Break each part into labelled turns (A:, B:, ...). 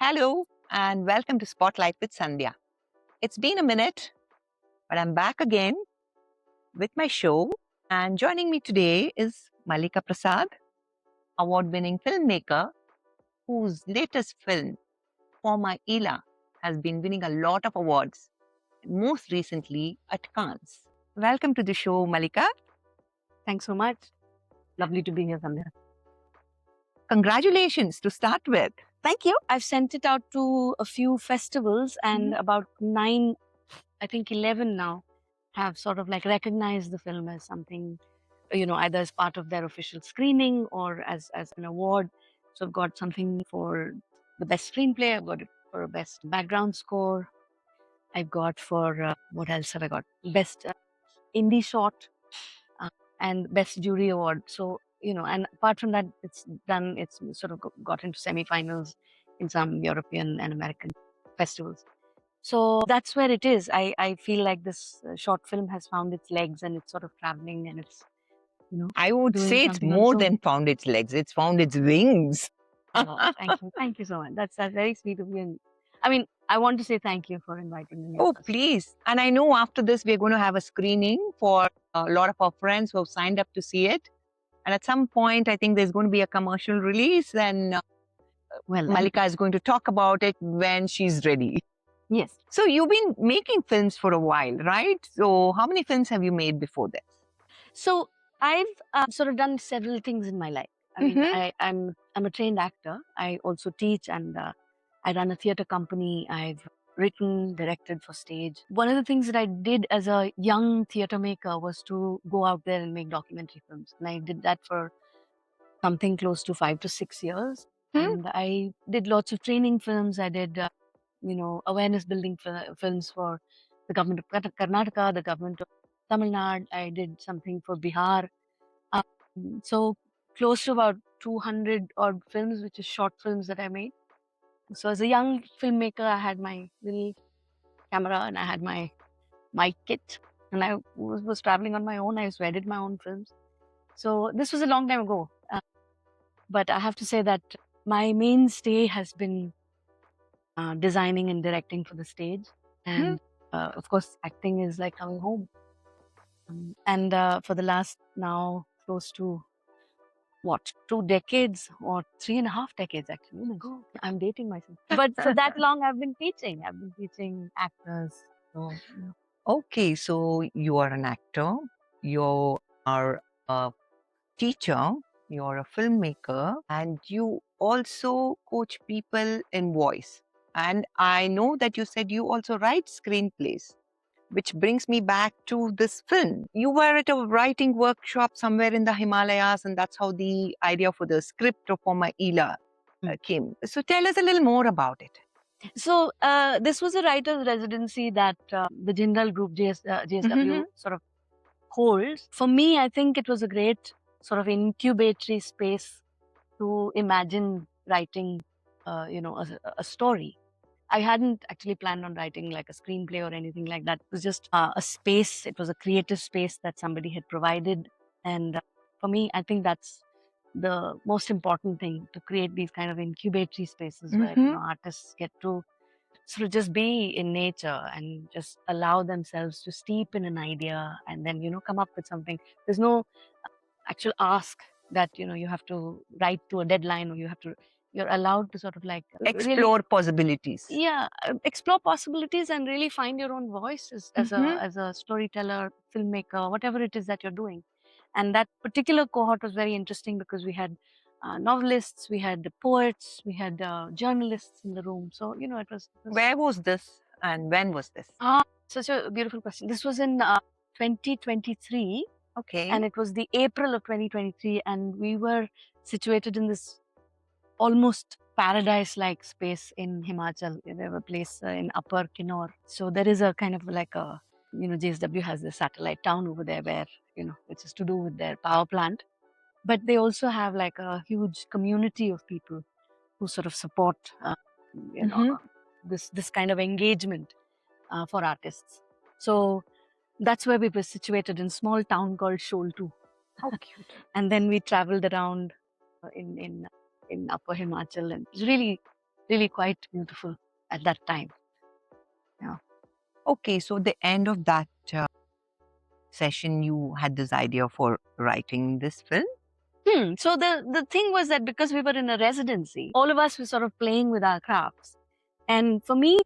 A: Hello and welcome to Spotlight with Sandhya. It's been a minute, but I'm back again with my show. And joining me today is Mallika Prasad, award winning filmmaker whose latest film, My Ela, has been winning a lot of awards, most recently at Cannes. Welcome to the show, Mallika.
B: Thanks so much. Lovely to be here, Sandhya.
A: Congratulations to start with.
B: Thank you. I've sent it out to a few festivals and about 9, I think 11 now, have sort of like recognized the film as something, either as part of their official screening or as an award. So I've got something for the best screenplay. I've got it for best background score. I've got for, what else have I got? Best indie short and best jury award. So, and apart from that, it's sort of got into semifinals in some European and American festivals. So that's where it is. I feel like this short film has found its legs and it's sort of traveling and it's,
A: I would
B: doing
A: say it's
B: something on
A: more
B: its own.
A: than found its legs, it's found its wings.
B: Oh, thank you. Thank you so much. That's very sweet of you. And I mean, I want to say thank you for inviting me.
A: Oh, please. And I know after this, we're going to have a screening for a lot of our friends who have signed up to see it. And at some point, I think there's going to be a commercial release, and
B: Well,
A: Mallika is going to talk about it when she's ready.
B: yes.
A: So you've been making films for a while, right? So how many films have you made before this?
B: So I've sort of done several things in my life. I mean, I'm a trained actor. I also teach and I run a theater company. I've written, directed for stage. One of the things that I did as a young theater maker was to go out there and make documentary films. And I did that for something close to 5 to 6 years. And I did lots of training films. I did, awareness building films for the government of Karnataka, the government of Tamil Nadu. I did something for Bihar. So close to about 200 odd films, which is short films that I made. So as a young filmmaker, I had my little camera and I had my mic kit and I was traveling on my own. I used to edit my own films. So this was a long time ago. But I have to say that my mainstay has been designing and directing for the stage. And of course, acting is like coming home. And for the last now close to 2 decades or 3.5 decades actually. Oh my God, I'm dating myself. But for that long, I've been teaching. I've been teaching actors. So,
A: Okay, so you are an actor, you are a teacher, you're a filmmaker, and you also coach people in voice. And I know that you said you also write screenplays, which brings me back to this film. You were at a writing workshop somewhere in the Himalayas, and that's how the idea for the script for My Ela came. So tell us a little more about it.
B: So this was a writer's residency that the Jindal Group, JSW, sort of holds. For me, I think it was a great sort of incubatory space to imagine writing, a story. I hadn't actually planned on writing like a screenplay or anything like that. It was just a space. It was a creative space that somebody had provided. And for me, I think that's the most important thing, to create these kind of incubatory spaces where artists get to sort of just be in nature and just allow themselves to steep in an idea and then, come up with something. There's no actual ask that, you have to write to a deadline or you're allowed to sort of like
A: Explore possibilities.
B: Yeah, explore possibilities and really find your own voice as a storyteller, filmmaker, whatever it is that you're doing. And that particular cohort was very interesting because we had novelists, we had poets, we had journalists in the room. So, it was...
A: Where was this and when was this?
B: Such a beautiful question. This was in 2023.
A: Okay.
B: And it was the April of 2023. And we were situated in this almost paradise-like space in Himachal. There was a place in Upper Kinnaur. So there is a kind of like a, JSW has the satellite town over there where, which is to do with their power plant. But they also have like a huge community of people who sort of support, this kind of engagement for artists. So that's where we were situated, in a small town called Sholtu.
A: How cute.
B: And then we traveled around in Upper Himachal, and it was really really quite beautiful at that time. Yeah.
A: Okay, so the end of that session, you had this idea for writing this film?
B: So the thing was that because we were in a residency, all of us were sort of playing with our crafts. And for me,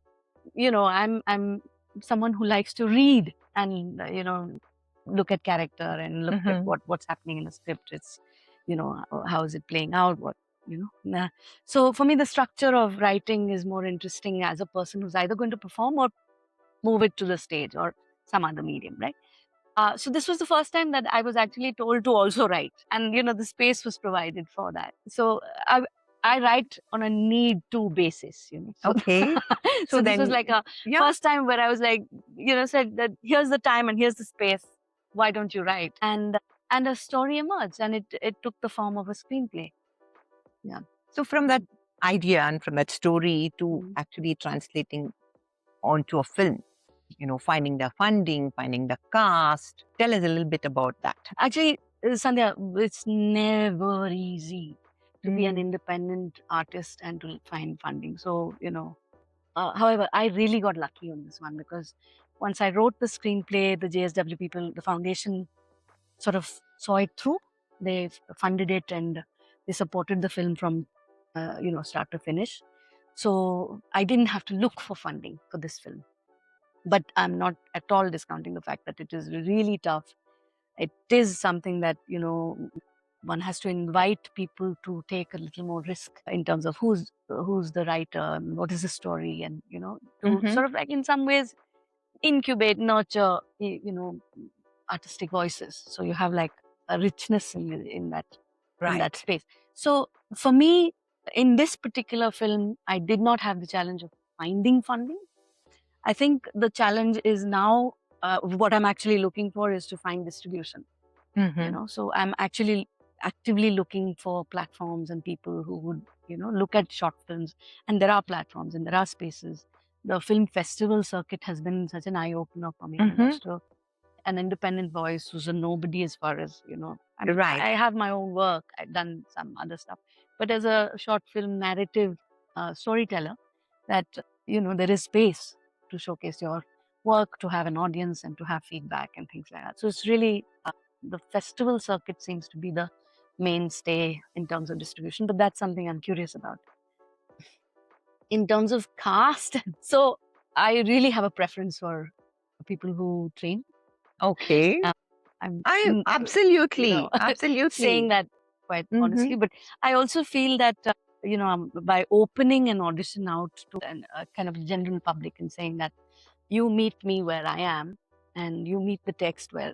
B: I'm someone who likes to read and look at character and look at what's happening in the script. It's how is it playing out? So for me, the structure of writing is more interesting as a person who's either going to perform or move it to the stage or some other medium, right? So this was the first time that I was actually told to also write, and the space was provided for that. So I write on a need-to basis, So,
A: Okay.
B: so
A: So
B: this was
A: then,
B: like a
A: yeah.
B: first time where I was like, said that here's the time and here's the space. Why don't you write? And a story emerged, and it took the form of a screenplay. Yeah.
A: So from that idea and from that story to
B: Mm.
A: actually translating onto a film, finding the funding, finding the cast. Tell us a little bit about that.
B: Actually, Sandhya, it's never easy to be an independent artist and to find funding. So, however, I really got lucky on this one because once I wrote the screenplay, the JSW people, the foundation sort of saw it through. They funded it and they supported the film from, start to finish. So I didn't have to look for funding for this film. But I'm not at all discounting the fact that it is really tough. It is something that, one has to invite people to take a little more risk in terms of who's the writer and what is the story, and to sort of like in some ways incubate, nurture, artistic voices. So you have like a richness in that space. So for me, in this particular film, I did not have the challenge of finding funding. I think the challenge is now what I'm actually looking for is to find distribution. So I'm actually actively looking for platforms and people who would look at short films, and there are platforms and there are spaces. The film festival circuit has been such an eye-opener for me. I lost an independent voice who's a nobody as far as
A: Right.
B: I have my own work, I've done some other stuff, but as a short film narrative storyteller, that there is space to showcase your work, to have an audience and to have feedback and things like that. So it's really the festival circuit seems to be the mainstay in terms of distribution, but that's something I'm curious about. In terms of cast, so I really have a preference for people who train.
A: Okay. Absolutely, absolutely
B: saying that quite honestly, but I also feel that by opening an audition out to a kind of general public and saying that you meet me where I am and you meet the text where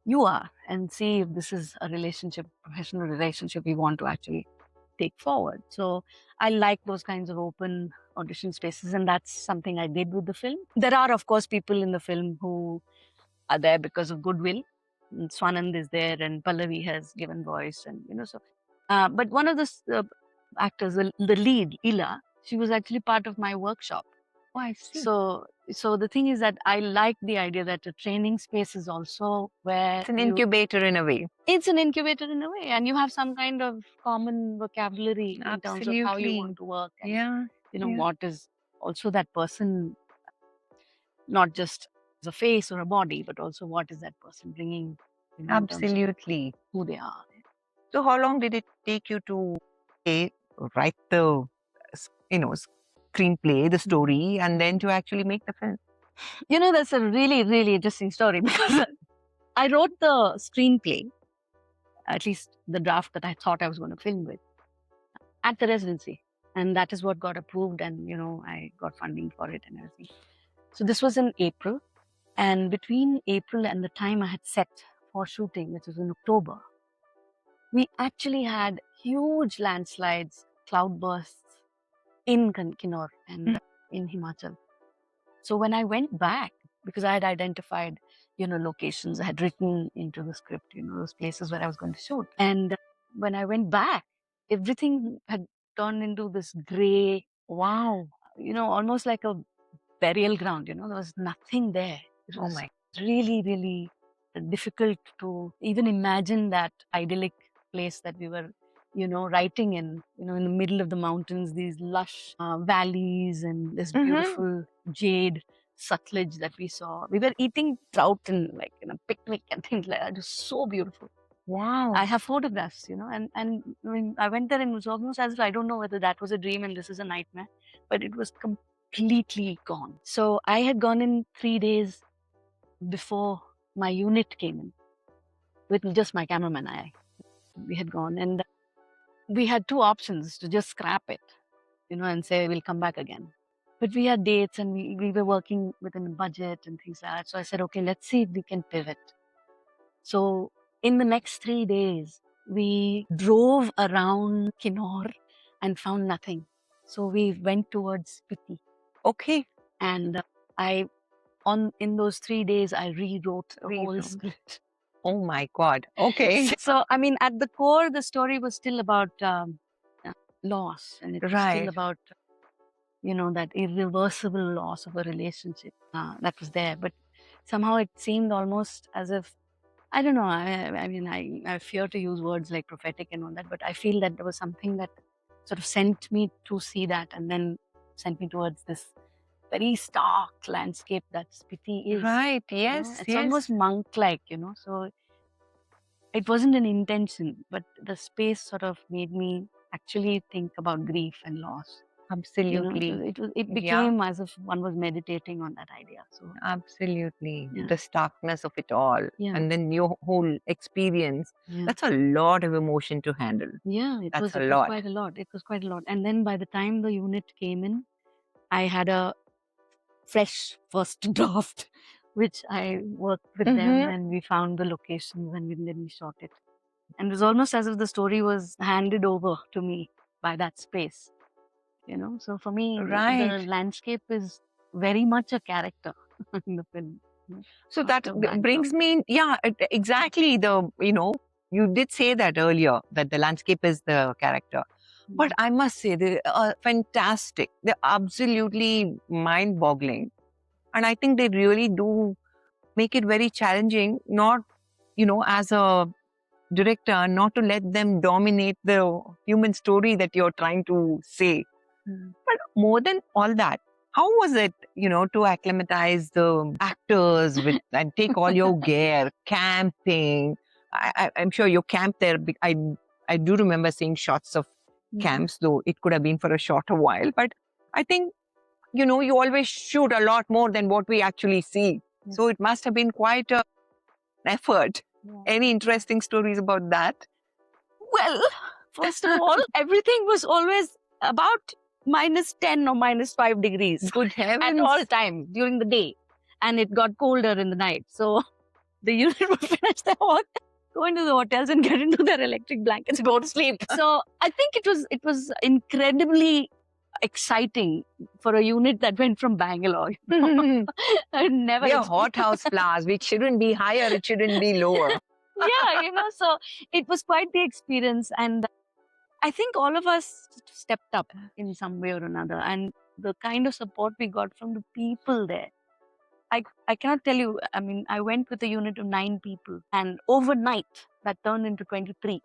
B: you are and see if this is a relationship, professional relationship we want to actually take forward. So I like those kinds of open audition spaces, and that's something I did with the film. There are, of course, people in the film who are there because of goodwill. Swanand is there, and Pallavi has given voice, and so. But one of the actors, the lead, Ela, she was actually part of my workshop.
A: Oh, I see.
B: So the thing is that I like the idea that a training space is also where
A: It's an incubator in a way.
B: It's an incubator in a way, and you have some kind of common vocabulary in terms of how you
A: Absolutely.
B: want to work, and
A: Yeah.
B: what is also that person, not just as a face or a body, but also what is that person bringing, in terms of
A: Absolutely.
B: who they are.
A: So how long did it take you to write the screenplay, the story, and then to actually make the film?
B: That's a really, really interesting story because I wrote the screenplay, at least the draft that I thought I was going to film with, at the residency. And that is what got approved, and I got funding for it and everything. So this was in April. And between April and the time I had set for shooting, which was in October, we actually had huge landslides, cloudbursts in Kinnaur and in Himachal. So when I went back, because I had identified, locations, I had written into the script, those places where I was going to shoot. And when I went back, everything had turned into this gray,
A: Wow.
B: Almost like a burial ground, there was nothing there. It was really, really difficult to even imagine that idyllic place that we were, writing in the middle of the mountains, these lush valleys and this beautiful jade Sutlej that we saw. We were eating trout and like picnic and things like that. It was so beautiful.
A: Wow.
B: I have photographs, and when I went there, and it was almost as if I don't know whether that was a dream and this is a nightmare, but it was completely gone. So I had gone in 3 days before my unit came in with just my cameraman. We had gone, and we had two options: to just scrap it, and say we'll come back again. But we had dates, and we were working within a budget and things like that. So I said, okay, let's see if we can pivot. So in the next 3 days, we drove around Kinnaur and found nothing. So we went towards Spiti.
A: Okay.
B: And in those 3 days, I rewrote a whole script.
A: Oh my God. Okay.
B: So, I mean, at the core, the story was still about loss. And it was still about, that irreversible loss of a relationship that was there. But somehow it seemed almost as if, I don't know, I mean, I fear to use words like prophetic and all that, but I feel that there was something that sort of sent me to see that, and then sent me towards this very stark landscape that Spiti is.
A: Right, yes,
B: It's almost monk-like, so it wasn't an intention, but the space sort of made me actually think about grief and loss.
A: Absolutely.
B: It became as if one was meditating on that idea. So
A: absolutely. The starkness of it all.
B: Yeah.
A: And then your whole experience. That's a lot of emotion to handle.
B: Yeah, it was quite a lot. It was quite a lot. And then by the time the unit came in, I had a fresh first draft, which I worked with them, and we found the locations, and then we shot it. And it was almost as if the story was handed over to me by that space. So for me, the landscape is very much a character in the film.
A: So that brings me, exactly. You did say that earlier, that the landscape is the character. But I must say, they're fantastic. They're absolutely mind-boggling. And I think they really do make it very challenging, not, as a director, not to let them dominate the human story that you're trying to say. But more than all that, how was it, to acclimatize the actors with and take all your gear, camping? I'm sure you camped there. I do remember seeing shots of camps, though it could have been for a shorter while. But I think, you always shoot a lot more than what we actually see. So it must have been quite an effort. Any interesting stories about that?
B: Well, first of all, everything was always about -10 or -5 degrees.
A: Good heavens.
B: At all times during the day. And it got colder in the night. So the unit would finish their work, go into the hotels and get into their electric blankets, go to sleep. So I think it was incredibly exciting for a unit that went from Bangalore. I never.
A: We are hothouse flowers, which shouldn't be higher, it shouldn't be lower.
B: So it was quite the experience, and I think all of us stepped up in some way or another, and the kind of support we got from the people there. I cannot tell you, I mean, I went with a unit of 9 people, and overnight that turned into 23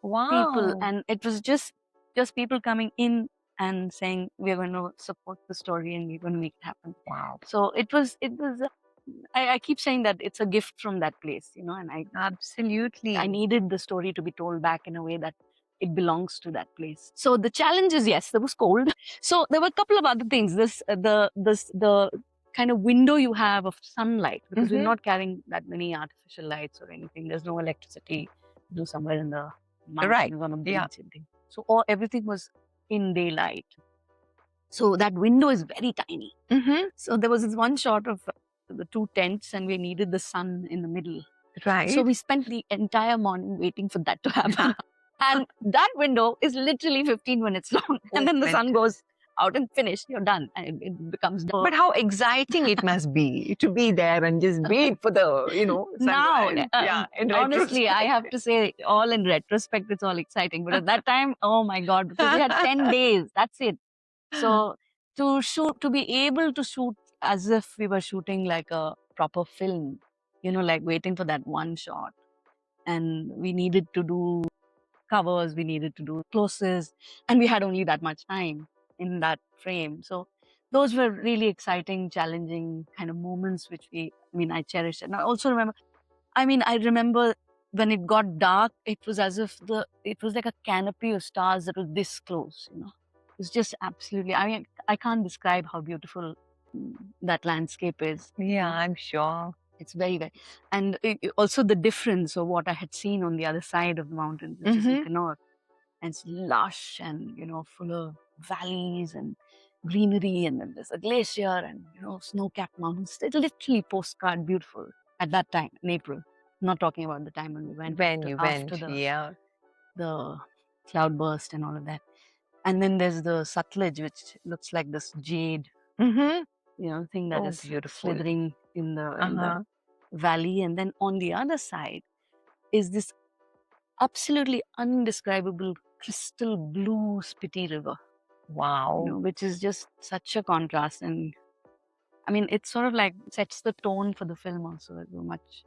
B: people, and it was just people coming in and saying, we're going to support the story and we're going to make it happen.
A: Wow.
B: So it was I keep saying that it's a gift from that place, and
A: absolutely,
B: I needed the story to be told back in a way that it belongs to that place. So the challenge is, yes, there was cold. So there were a couple of other things. The kind of window you have of sunlight, because we're not carrying that many artificial lights or anything. There's no electricity. Do somewhere in the mountains on a beach and things. So everything was in daylight. So that window is very tiny. So there was this one shot of the 2 tents, and we needed the sun in the middle.
A: Right.
B: So we spent the entire morning waiting for that to happen. And that window is literally 15 minutes long. And then the sun goes out and finished. You're done. And it becomes done.
A: But how exciting it must be to be there and just wait for the, sunrise.
B: Now, honestly, I have to say, all in retrospect, it's all exciting. But at that time, oh my God, because we had 10 days. That's it. So to be able to shoot as if we were shooting like a proper film, like waiting for that one shot. And we needed to do covers, we needed to do closes, and we had only that much time in that frame. So those were really exciting, challenging kind of moments, which I cherish. And I also remember, I remember when it got dark, it was as if it was like a canopy of stars that was this close, It's just absolutely, I can't describe how beautiful that landscape is.
A: Yeah, I'm sure.
B: It's very, very, and also the difference of what I had seen on the other side of the mountains, which is in Kannur. And it's lush and, full of valleys and greenery. And then there's a glacier and, snow-capped mountains. It's literally postcard beautiful at that time in April. I'm not talking about the time when we went after the cloud burst and all of that. And then there's the Sutlej, which looks like this jade, thing that is
A: beautiful.
B: slithering in the valley. And then on the other side is this absolutely undescribable crystal blue Spiti River.
A: Wow.
B: Which is just such a contrast. And it sort of like sets the tone for the film also. It's a much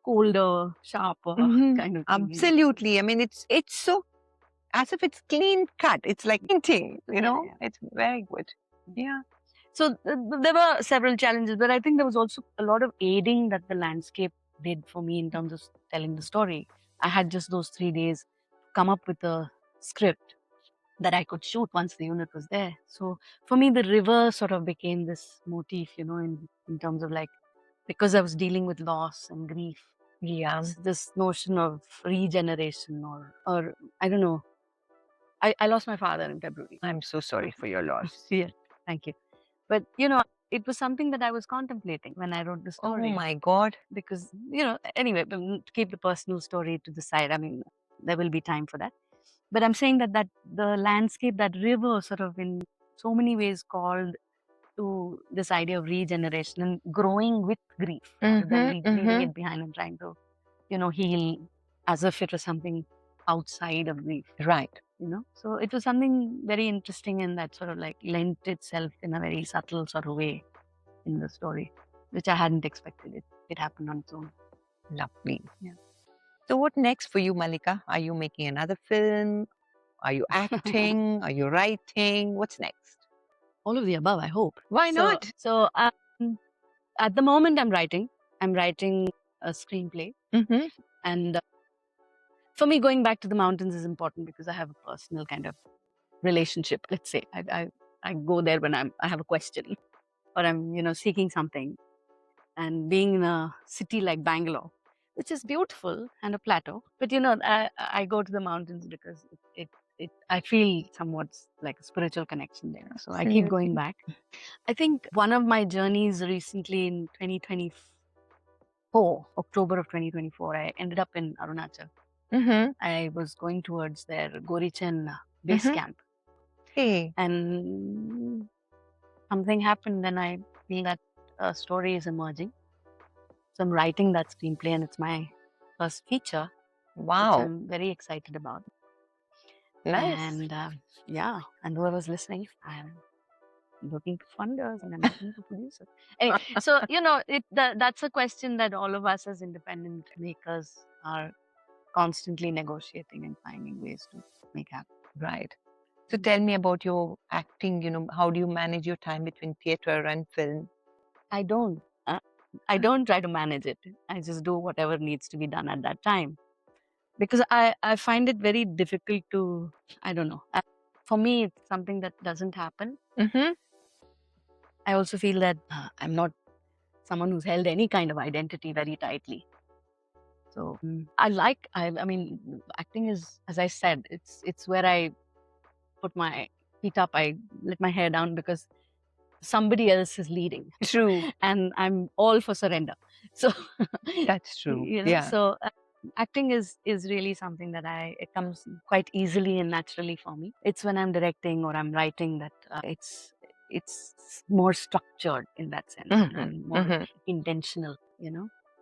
B: colder, sharper kind of thing.
A: Absolutely. It's so as if it's clean cut. It's like painting, Yeah. It's very good. Yeah.
B: So there were several challenges, but I think there was also a lot of aiding that the landscape did for me in terms of telling the story. I had just those 3 days to come up with a script that I could shoot once the unit was there. So for me, the river sort of became this motif, in terms of like, because I was dealing with loss and grief.
A: Yeah.
B: This notion of regeneration or I don't know. I lost my father in February.
A: I'm so sorry for your loss.
B: Yeah, thank you. But, it was something that I was contemplating when I wrote the story.
A: Oh my God.
B: Because, anyway, to keep the personal story to the side, there will be time for that. But I'm saying that the landscape, that river sort of in so many ways called to this idea of regeneration and growing with grief rather than leaving it behind and trying to, heal as if it was something outside of grief.
A: Right.
B: So it was something very interesting and that sort of like lent itself in a very subtle sort of way in the story, which I hadn't expected. It happened on its own.
A: Lovely.
B: Yeah.
A: So what next for you, Mallika? Are you making another film? Are you acting? Are you writing? What's next?
B: All of the above, I hope.
A: Why not?
B: So at the moment, I'm writing a screenplay. And for me, going back to the mountains is important because I have a personal kind of relationship. Let's say I go there when I have a question or I'm seeking something, and being in a city like Bangalore, which is beautiful and a plateau, but I go to the mountains because I feel somewhat like a spiritual connection there. So I keep going back. I think one of my journeys recently in 2024, October of 2024, I ended up in Arunachal. I was going towards their Gorichen base camp.
A: Hey.
B: And something happened and I feel that a story is emerging. So I'm writing that screenplay and it's my first feature.
A: Wow.
B: Which I'm very excited about.
A: Nice.
B: And and whoever's listening, I'm looking for funders and I'm looking for producers. Anyway, so, that's a question that all of us as independent makers are constantly negotiating and finding ways to make happen.
A: Right. So tell me about your acting, how do you manage your time between theatre and film?
B: I don't try to manage it. I just do whatever needs to be done at that time. Because I find it very difficult to, I don't know. For me, it's something that doesn't happen. I also feel that I'm not someone who's held any kind of identity very tightly. So acting is, as I said, it's where I put my feet up, I let my hair down because somebody else is leading.
A: True.
B: And I'm all for surrender. So
A: that's true.
B: So acting is really something that it comes quite easily and naturally for me. It's when I'm directing or I'm writing that it's more structured in that sense and more intentional,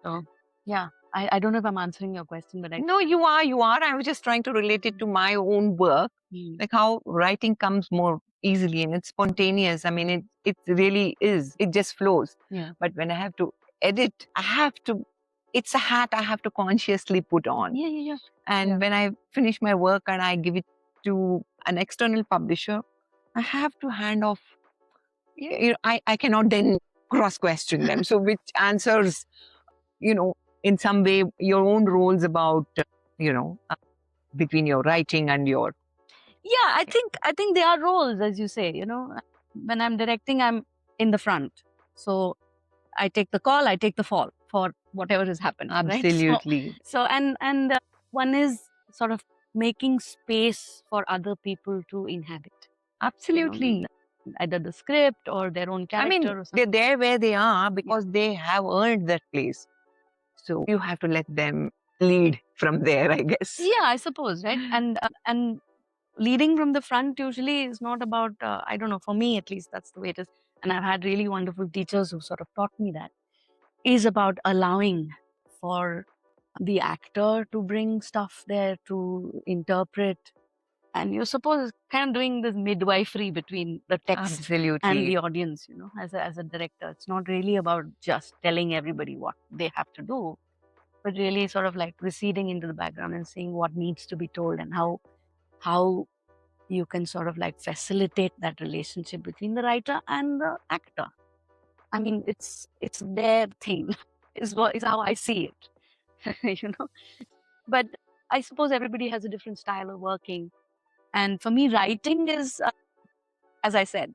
B: So yeah, I don't know if I'm answering your question, but
A: No, you are. I was just trying to relate it to my own work, like how writing comes more easily and it's spontaneous. It really is. It just flows.
B: Yeah.
A: But when I have to edit, I have to it's a hat I have to consciously put on.
B: Yeah.
A: And when I finish my work and I give it to an external publisher, I have to hand off. I cannot then cross question them. So which answers, in some way your own roles about, between your writing and your.
B: Yeah, I think there are roles, as you say. When I'm directing, I'm in the front, so I take the call, I take the fall for whatever is happening.
A: Absolutely.
B: Right? So and one is sort of making space for other people to inhabit.
A: Absolutely.
B: Either the script or their own character. Or
A: they're there where they are because they have earned that place. So you have to let them lead from there, I guess.
B: Yeah, I suppose, right? And leading from the front usually is not about, I don't know, for me at least, that's the way it is. And I've had really wonderful teachers who sort of taught me that, is about allowing for the actor to bring stuff there, to interpret. And you're supposed kind of doing this midwifery between the text and the audience, as a director. It's not really about just telling everybody what they have to do, but really sort of like receding into the background and seeing what needs to be told and how you can sort of like facilitate that relationship between the writer and the actor. I mean, it's their thing, is how I see it, But I suppose everybody has a different style of working. And for me, writing is, as I said,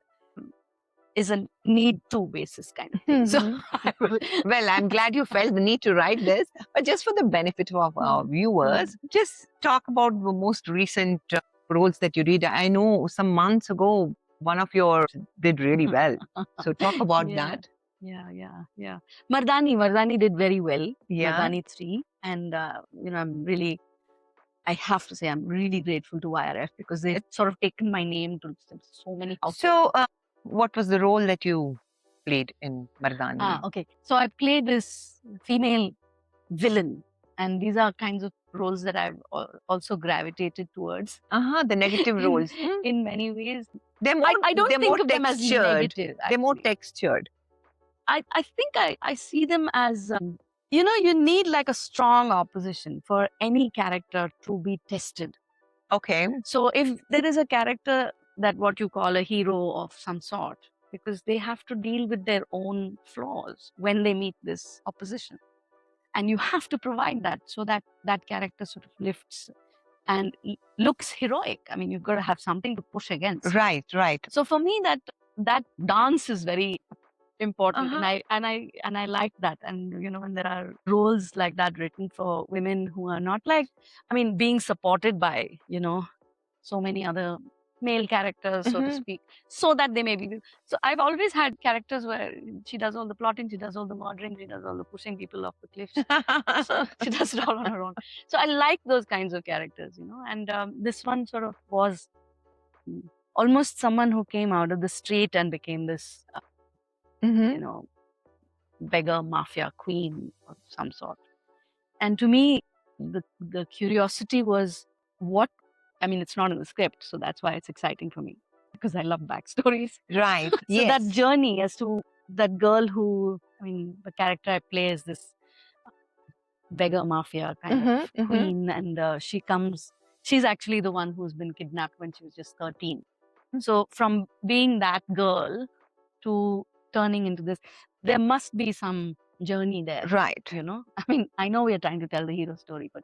B: is a need-to basis kind of thing. So,
A: well, I'm glad you felt the need to write this, but just for the benefit of our viewers, just talk about the most recent roles that you did. I know some months ago, one of yours did really well. So talk about that.
B: Yeah. Mardaani did very well.
A: Yeah.
B: Mardaani 3. And, I have to say, I'm really grateful to YRF because they've sort of taken my name to so many households.
A: So, what was the role that you played in Mardaani?
B: Okay. So I played this female villain, and these are kinds of roles that I've also gravitated towards.
A: The negative roles.
B: In many ways.
A: I don't think of them as
B: negative.
A: They're more textured.
B: I think I see them as, you need like a strong opposition for any character to be tested.
A: Okay.
B: So if there is a character that what you call a hero of some sort, because they have to deal with their own flaws when they meet this opposition. And you have to provide that so that that character sort of lifts and looks heroic. I mean, you've got to have something to push against.
A: Right. So
B: for me, that dance is very important, and I like that. And when there are roles like that written for women who are not being supported by so many other male characters, so to speak, so that they may be. So I've always had characters where she does all the plotting, she does all the murdering, she does all the pushing people off the cliffs. So she does it all on her own. So I like those kinds of characters, and this one sort of was almost someone who came out of the street and became this beggar mafia queen of some sort. And to me, the curiosity was it's not in the script, so that's why it's exciting for me, because I love backstories.
A: Right.
B: So that journey as to that girl who, the character I play is this beggar mafia kind of queen, and she's actually the one who's been kidnapped when she was just 13. So from being that girl to turning into this, there must be some journey there.
A: Right.
B: I know we are trying to tell the hero story, but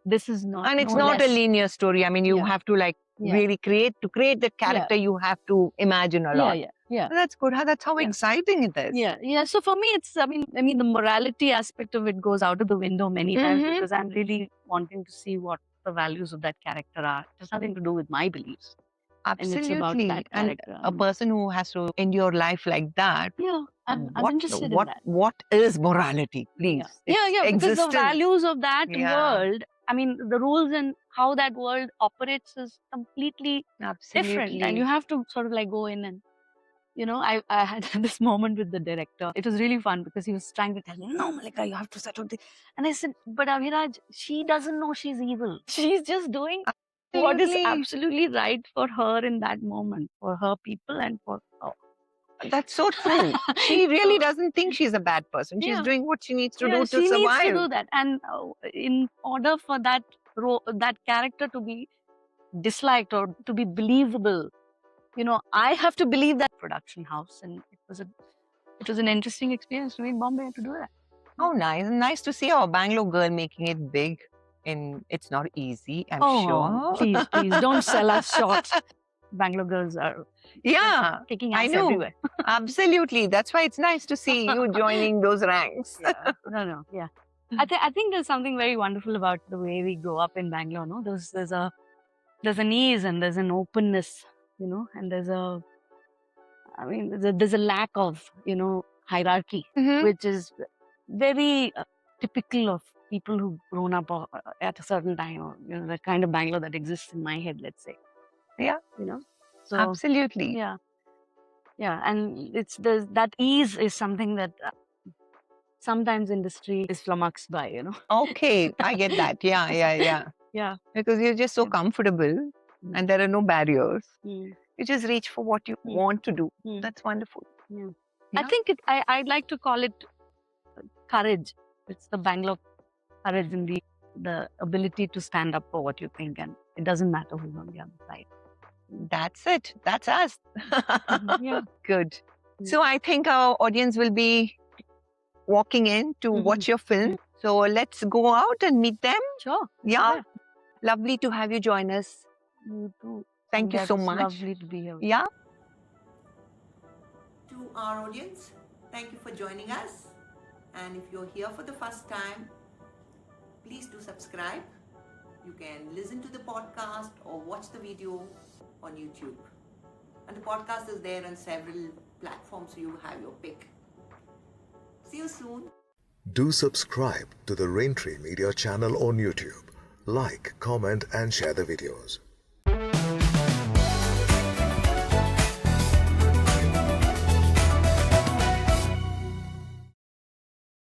B: this is not.
A: And it's not a linear story. You have to really create that character. You have to imagine a lot.
B: Yeah.
A: That's good. That's how exciting it is.
B: Yeah. So for me, it's, the morality aspect of it goes out of the window many times, because I'm really wanting to see what the values of that character are. It has nothing to do with my beliefs.
A: Absolutely.
B: And it's about that character.
A: And a person who has to endure life like that.
B: Yeah. I'm interested in that.
A: What is morality, please?
B: Yeah. Because the values of that world, the rules and how that world operates is completely different. And you have to sort of go in and, I had this moment with the director. It was really fun because he was trying to tell me, no, Mallika, you have to settle this. And I said, but Abhiraj, she doesn't know she's evil. She's just doing what is absolutely right for her in that moment, for her people and for her.
A: That's so true. She really doesn't think she's a bad person. She's
B: Yeah.
A: doing what she needs to
B: Yeah,
A: do to
B: she needs to
A: survive.
B: do that. And in order for that that character to be disliked or to be believable, I have to believe that production house. And it was an interesting experience to be in Bombay to do that.
A: Oh, nice. Nice to see our Bangalore girl making it big. It's not easy, I'm sure.
B: Please don't sell us short. Bangalore girls are
A: Yeah,
B: kicking
A: I
B: ass
A: know.
B: everywhere.
A: Absolutely. That's why it's nice to see you joining those ranks.
B: Yeah. No. Yeah. I think there's something very wonderful about the way we grow up in Bangalore. No, there's an ease and there's an openness, and there's a lack of hierarchy,
A: Mhm.
B: which is very typical of people who've grown up at a certain time, or that kind of Bangalore that exists in my head, let's say.
A: Yeah,
B: So
A: absolutely.
B: yeah, and that ease is something that sometimes industry is flummoxed by.
A: Okay, I get that. Yeah.
B: Yeah.
A: Because you're just so
B: Yeah.
A: comfortable and there are no barriers.
B: Mm.
A: You just reach for what you
B: Mm.
A: want to do.
B: Mm.
A: That's wonderful.
B: Yeah.
A: Yeah.
B: I think I'd like to call it courage. It's the Bangalore courage and the ability to stand up for what you think, and it doesn't matter who's on the other side.
A: That's it. That's us.
B: Yeah.
A: Good.
B: Mm.
A: So I think our audience will be walking in to watch your film. So let's go out and meet them.
B: Sure.
A: Yeah. Lovely to have you join us.
B: You too.
A: Thank you
B: Sandhya,
A: so
B: it was
A: much.
B: Lovely to be here.
A: Yeah. To our audience, thank you for joining us. And if you're here for the first time, please do subscribe. You can listen to the podcast or watch the video on YouTube. And the podcast is there on several platforms, so you have your pick. See you soon.
C: Do subscribe to the Raintree Media channel on YouTube. Like, comment and share the videos.